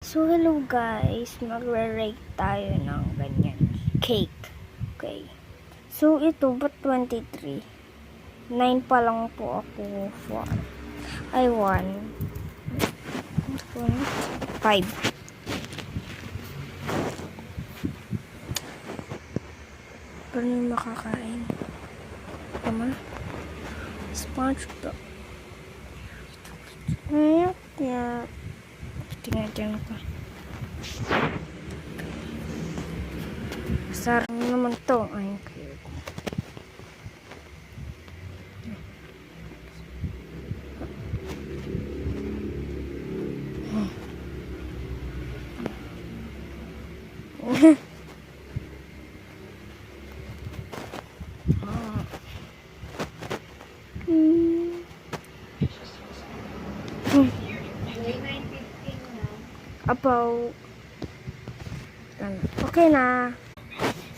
So, hello guys. Magre-rate tayo ng ganyan. Cake. Okay. So, ito, ba't 23? 9 pa lang po ako. 1. 5. Paano yung makakain? Tama? SpongeBob. Yeah. Tingnan ko. Sarang naman to. Ay, cute. Apaw. Okay na.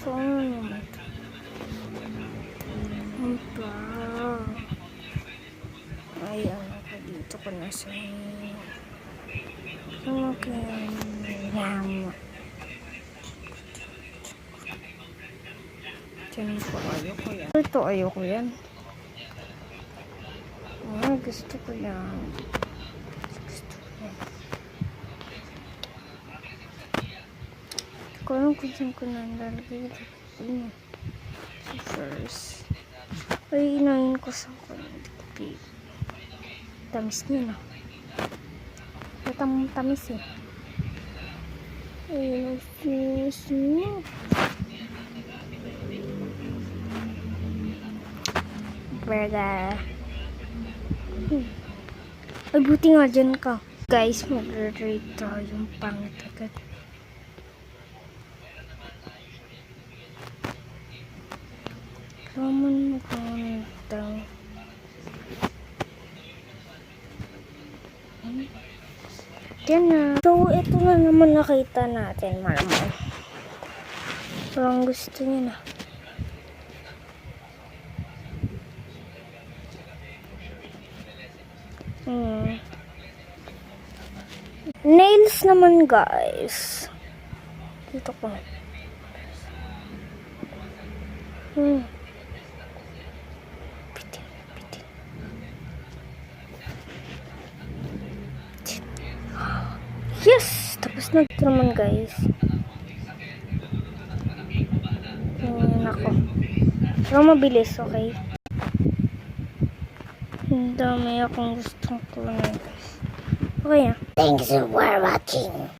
So, ano naman ito? Ay, ano ko dito ko na sa ano kaya yama. Diyan po, ayoko yan. Ito, ayoko yan. Ay, gusto ko yan. Kung saan ko nalalagay ito. First. Ay, inayin ko sa hindi ko tamis niya na. Tamis eh. Ay, nagsinis niya. Burger. Ay, buti nga dyan ka. Guys, mag-rate tayo yung pangit agad. Ramen magandang. Yan na. So, ito na naman nakita natin, malamang. Parang gusto niya na. Nails naman, guys. Dito ko. Yes! Tapos na ito naman, guys. Nako. Pero mabilis, okay? Ang dami akong gustong kunin, guys. Okay na. Thanks for watching.